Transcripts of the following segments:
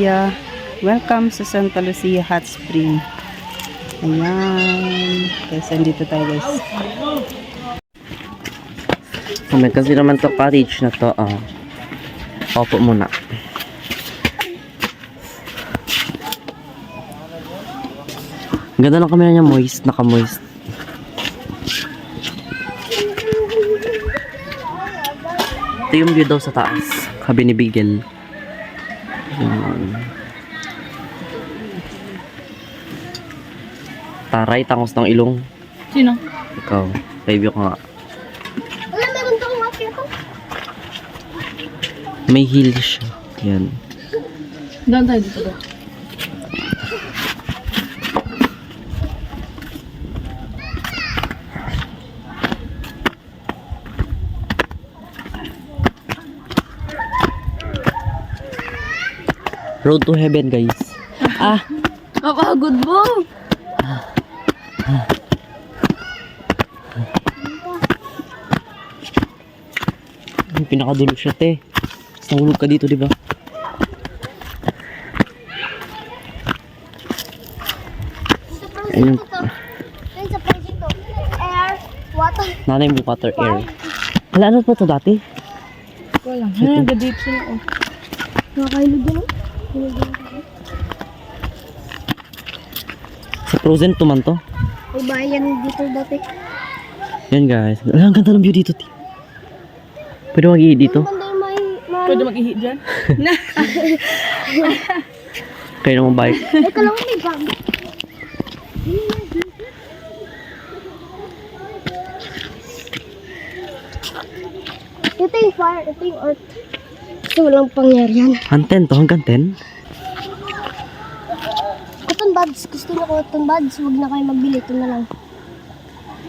Lucia. Welcome sa Santa Lucia Hot Spring. Ayan. Guys, andito tayo guys. May kasi naman to cottage na to. Opo muna. Ganda ng camera niya, moist, naka-moist. Ito yung view daw sa taas. Sabi ni Bigel. Taray, tangos ng ilong. Sino? Ikaw, review ko nga. Wala, meron daw mafia ko. May heel siya. Yan. Doon tayo dito ba? Road to heaven, guys. Kapagod mo! Yung pinakadulo siya, te. Tapos nahulog ka dito, di ba? Ayun. Ayun sa project to. Air, water. Nanay mo water air. Wala, ano pa to dati? Wala. Ano, nag-date sila oh. Nakakailog din oh. Sa Frozen 2 man to. May bayan dito dati. Yan, guys. Ang ganda ng view dito, te. Pwede mag-ihi dito. Pwede mag-ihi dyan? Kayo naman bike. Ito lang may bag. Ito yung fire, ito yung earth. Ito walang pangyarihan. Hanggang 10. Cotton buds, gusto niyo cotton buds, huwag na kayo magbili, ito na lang.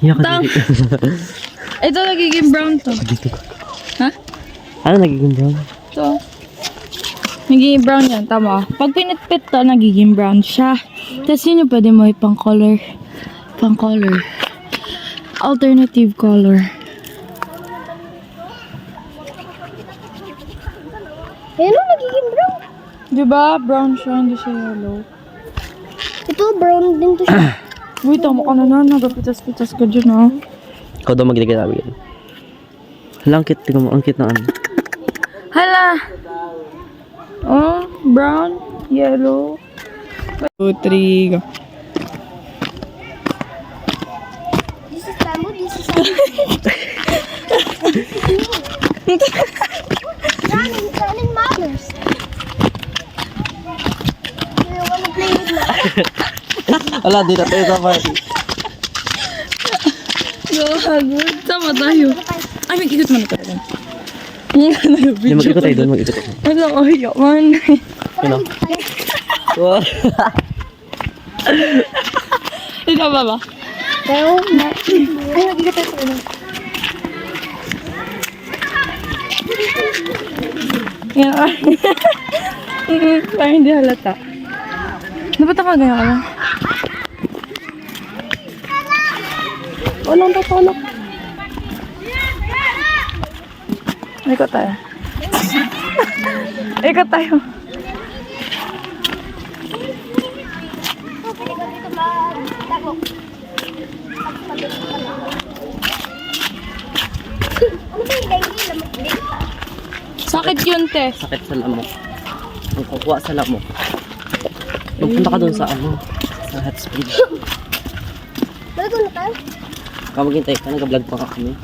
Hiya ka dito. Ito nagiging brown to. Dito. Ha? Ano nagiging brown? Ito. Nagiging brown yan, tama. Pag pinitpit to, nagiging brown siya. Tapos yun yung pwede mo ipang color. Pang color. Alternative color. Ayun o, nagiging brown. Diba? Brown siya, hindi siya yellow. Ito, brown din to siya. Uy, tama ka na. Nagapitas-pitas ka dyan, ha? Ikaw daw magiging namin yan. Hala, ang cute. Tingnan mo, ang cute na ano. Hala! Oh, brown, yellow. 2, 3, go. This is bamboo, this is running mothers. Do you wanna play with me? Wala, di na tayo sa party. Gawagod. Sama tayo. Ay, mag-ikot mo na talaga. Hindi, mag-ikot tayo doon, mag-ikot tayo. Wala ko, hiyak man. Sino? Wow. Ikaw ba ba? Pero, ay, nagigit tayo sa ulo. Yan. Parang hindi halata. Dapat ako ganyan ka lang. Walang tatulog. Ikot tayo. Ikot tayo. Sakit yun, te. Sakit sa lamok. Ang kukuha sa lamok. Magpunta ka doon sa ano, sa hot spring. Bago na tayo? Ikaw maghintay ka, nag-vlog pa kami.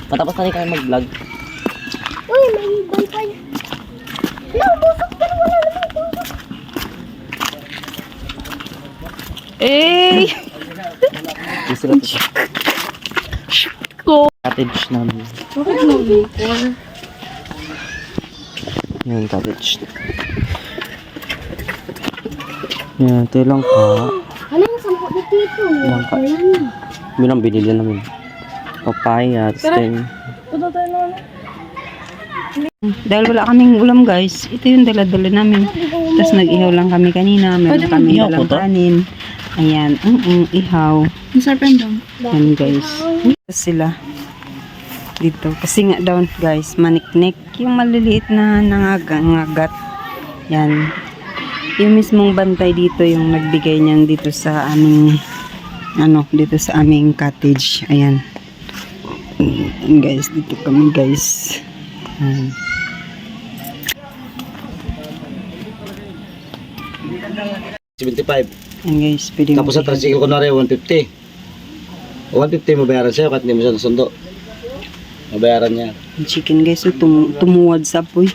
Patapos na rin kayo mag-vlog. Uy, may bonfire. No, busok, pero wala naman busok. Eh! Gusto na ito. Cottage namin. Bakit mo before? Yan, cottage. Yan, ito lang ka. Ano yung sampo ni Tito? Lang ka. Yun ang binili namin. Papaya, stem. Punta tayo na ulit. Dahil wala kaming ulam guys, ito yung dala-dala namin. Tapos nag-ihaw lang kami kanina. Meron Pwede kami mag-ihaw dalang po to? kanin. Ayan, ihaw. Ang sarap yan dong. Yan guys. Sila dito. Kasi nga daw guys, maniknik. Yung maliliit na nangagat. Yan. yung mismong bantay dito yung nagbigay niyan dito sa aming dito sa aming cottage. Ayan. Guys, dito kami guys. 75. Ayan guys, pwede mo. Tapos sa tricycle ko na rin, 150. 150 mabayaran sa'yo kahit hindi mo siya nasundo. Mabayaran niya. Yung chicken guys, so tumuwad sa apoy.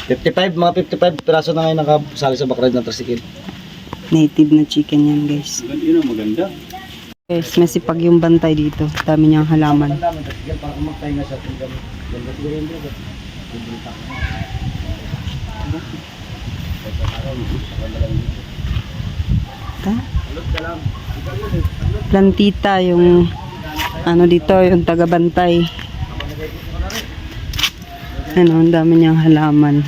55, mga 55 piraso na ngayon nakasali sa backride ng tricycle. Native na chicken yan guys. Yun ang maganda. Guys, masipag yung bantay dito. Dami niyang halaman. Para kumaktahin na siya. Ganda siguro yung bro. Plantita yung dito, yung taga-bantay. Ang dami niyang halaman.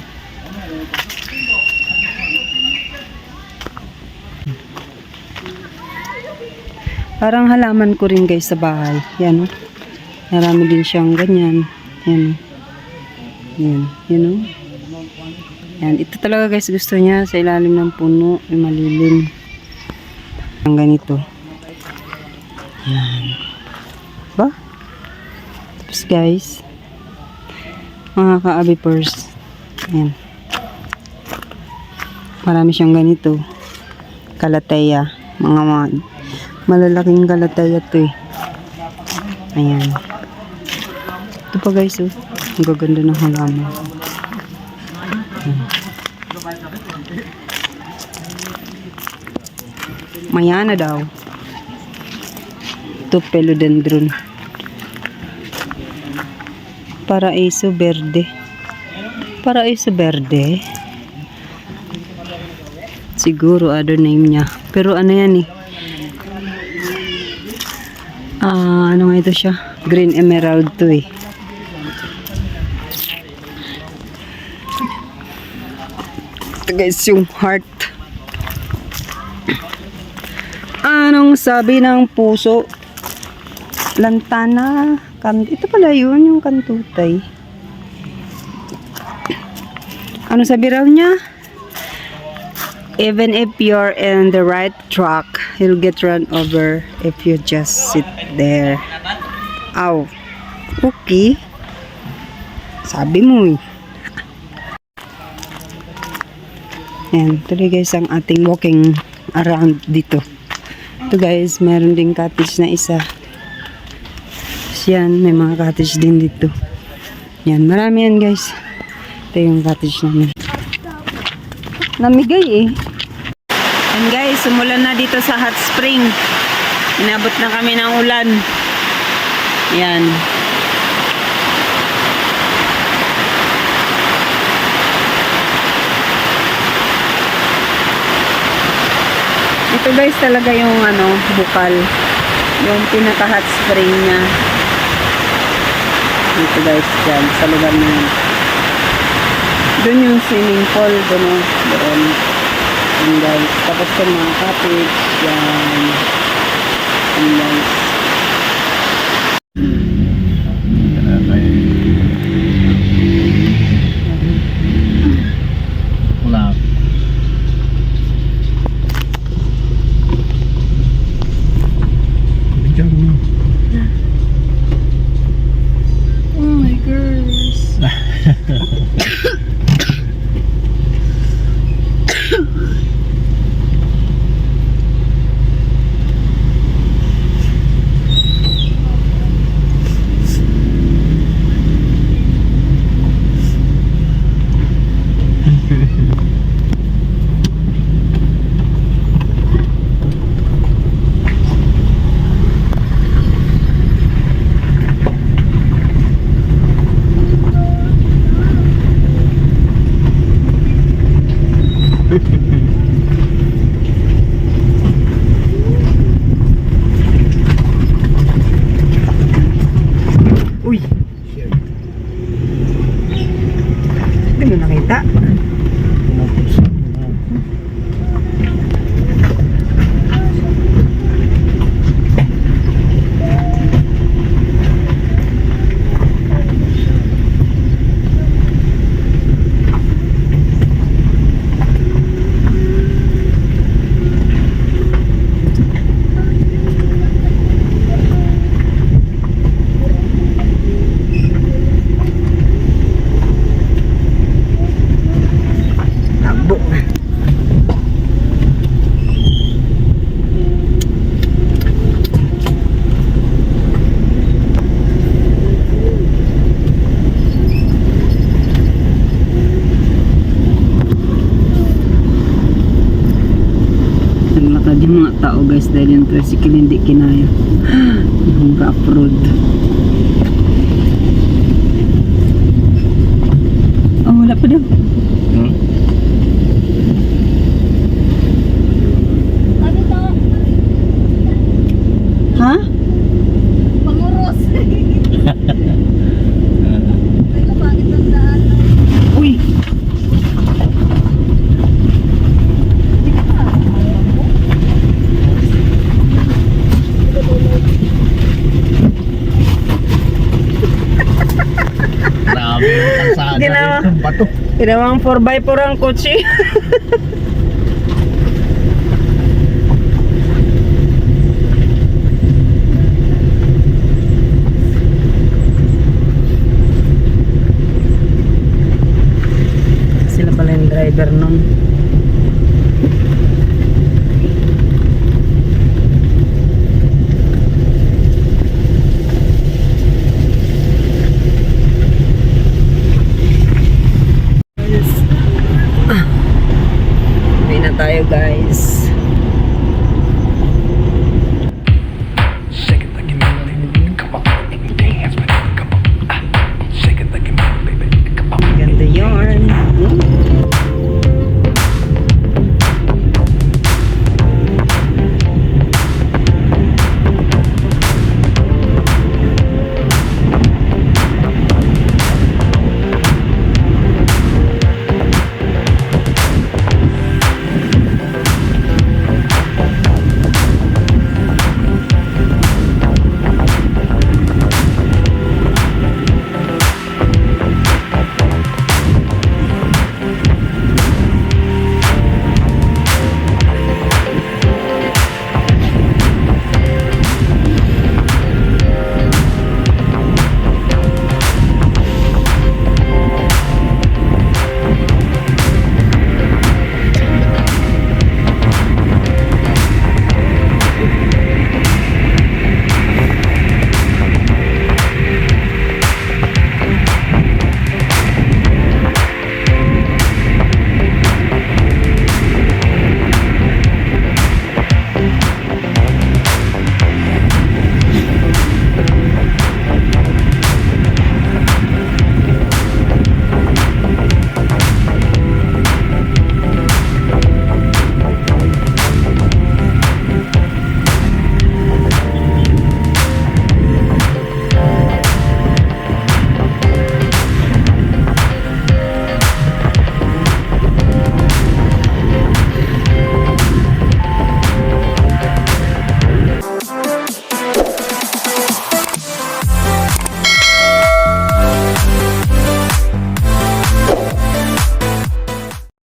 Parang halaman ko rin guys sa bahay. Yan, oh. Marami din siyang ganyan. Yan. Yan. Yan, oh. Yan. Ito talaga guys gusto niya sa ilalim ng puno. Yung malilim. Ang ganito. Yan. Ba? Tapos guys, mga ka-abipers. Yan. Marami siyang ganito. Kalateya. Mga malalaking galataya to eh. Ayan. Ito pa guys, oh. Ang gaganda ng halaman. Mayana daw. Ito philodendron. Paraiso verde. Paraiso verde. Siguro other name niya. Pero ano yan eh. Ano nga ito siya? Green emerald to eh. Ito guys yung heart. Anong sabi ng puso? Lantana. Ito pala yun, yung kantutay. Ano sabi raw niya? Even if you're in the right track, you'll get run over if you just sit there. Ow. Okay. Sabi mo eh. Yan. Tuloy guys ang ating walking around dito. Ito guys, meron ding cottage na isa. Yan, may mga cottage din dito. Yan, marami yan guys. Ito yung cottage namin. Namigay eh. And guys, sumulan na dito sa hot spring. Inabot na kami ng ulan. Yan. Ito guys talaga yung bukal. Yung pinaka hot spring niya. Dito guys, dyan, sa lugar na yun. Doon yung swimming pool, doon. Yan guys. Tapos yung mga cottage, yan. Yan guys. Wala. Oh my gosh. Uy! Hindi mo nakita? tao guys dahil yung tricycle hindi kinaya. Yung rough road. Oh, wala pa daw. Ha? Panguros. Uy! Grabe yung kalsada Ginawa. dito, bato. Ginawang 4x4 ang kotse.